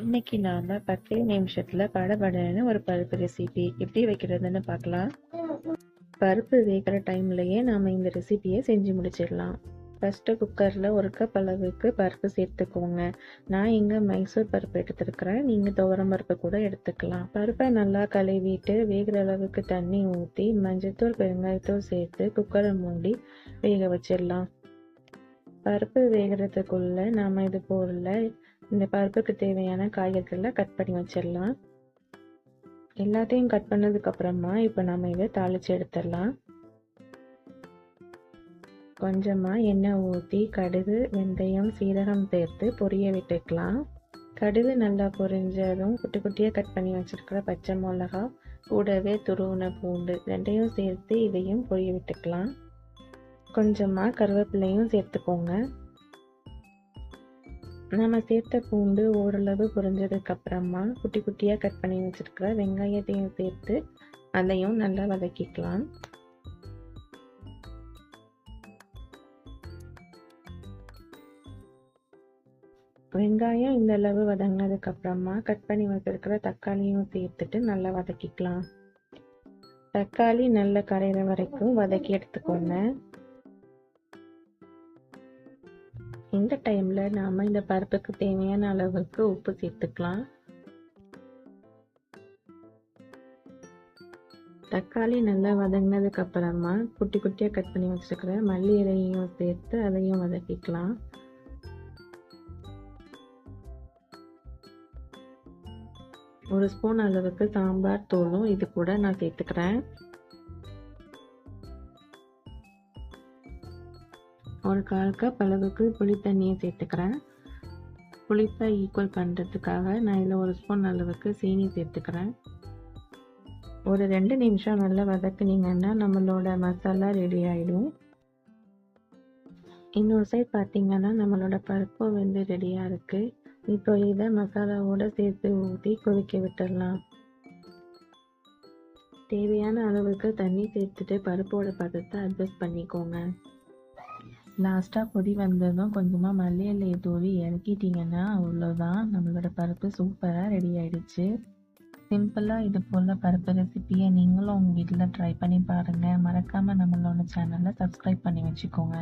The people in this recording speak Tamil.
இன்னைக்கு நாம 10 நிமிஷத்துல படபடன்னு ஒரு பருப்பு ரெசிபி எப்படி வைக்கிறதுன்னு பார்க்கலாம். பருப்பு வேகிற டைம்லயே நாம இந்த ரெசிபியை செஞ்சு முடிச்சிடலாம். ஃபர்ஸ்ட் குக்கர்ல 1 கப் அளவுக்கு பருப்பு சேர்த்துக்கோங்க. நான் இங்க மைசூர் பருப்பு எடுத்துருக்கிறேன். நீங்க துவரம் பருப்பு கூட எடுத்துக்கலாம். பருப்பை நல்லா கழுவிட்டு வேகிற அளவுக்கு தண்ணி ஊற்றி மஞ்சள்தூள் பெருங்காயத்தூள் சேர்த்து குக்கரை மூடி வேக வச்சிடலாம். பருப்பு வேகிறதுக்குள்ள நாம இது போல இந்த பருப்புக்கு தேவையான காய்கறிகளை கட் பண்ணி வச்சிடலாம். எல்லாத்தையும் கட் பண்ணதுக்கு அப்புறமா இப்போ நம்ம இதை தாளிச்சு எடுத்துடலாம். கொஞ்சமா எண்ணெய் ஊற்றி கடுகு, வெந்தயம், சீரகம் சேர்த்து பொரிய விட்டுக்கலாம். கடுகு நல்லா பொரிஞ்சதும் குட்டி குட்டியாக கட் பண்ணி வச்சிருக்கிற பச்சை மிளகா கூடவே துருவின பூண்டு ரெண்டையும் சேர்த்து இதையும் பொரிய விட்டுக்கலாம். கொஞ்சமா கருவேப்பிலையும் சேர்த்துக்கோங்க. நம்ம சேர்த்த பூண்டு ஓரளவு பொரிஞ்சதுக்கு அப்புறமா குட்டி குட்டியாக கட் பண்ணி வச்சிருக்கிற வெங்காயத்தையும் சேர்த்து அதையும் நல்லா வதக்கிக்கலாம். வெங்காயம் இந்த அளவு வதங்கினதுக்கு அப்புறமா கட் பண்ணி வச்சிருக்கிற தக்காளியும் சேர்த்துட்டு நல்லா வதக்கிக்கலாம். தக்காளி நல்லா கரையிற வரைக்கும் வதக்கி எடுத்துக்கோங்க. இந்த டைம்ல நாம இந்த பருப்புக்கு தேவையான அளவுக்கு உப்பு சேர்த்துக்கலாம். தக்காளி நல்லா வதங்கினதுக்கு அப்புறமா குட்டி குட்டியா கட் பண்ணி வச்சிருக்கிற மல்லி இலையையும் சேர்த்து அதையும் வதக்கிக்கலாம். ஒரு ஸ்பூன் அளவுக்கு சாம்பார் தூளும் இது கூட நான் சேர்த்துக்கிறேன். ஒரு 1/4 கப் அளவுக்கு புளி தண்ணியை சேர்த்துக்கிறேன். புளிப்பை ஈக்குவல் பண்ணுறதுக்காக நான் இதில் 1 ஸ்பூன் அளவுக்கு சீனி சேர்த்துக்கிறேன். ஒரு 2 நிமிஷம் நல்லா வதக்குனீங்கன்னா நம்மளோட மசாலா ரெடி ஆகிடும். இன்னொரு சைட் பார்த்தீங்கன்னா நம்மளோட பருப்பு வந்து ரெடியாக இருக்குது. இப்போ இதை மசாலாவோட சேர்த்து ஊற்றி கொதிக்க விட்டுடலாம். தேவையான அளவுக்கு தண்ணி சேர்த்துட்டு பருப்போட பதத்தை அட்ஜஸ்ட் பண்ணிக்கோங்க. லாஸ்ட்டாக கொதி வந்ததும் கொஞ்சமாக மல்லி இலையை தூவி இறக்கிட்டிங்கன்னா அவ்வளோதான், நம்மளோட பருப்பு சூப்பராக ரெடி ஆயிடுச்சு. சிம்பிளாக இது போல் பருப்பு ரெசிபியை நீங்களும் உங்கள் வீட்டில் ட்ரை பண்ணி பாருங்கள். மறக்காமல் நம்மளோட சேனலை சப்ஸ்கிரைப் பண்ணி வச்சுக்கோங்க.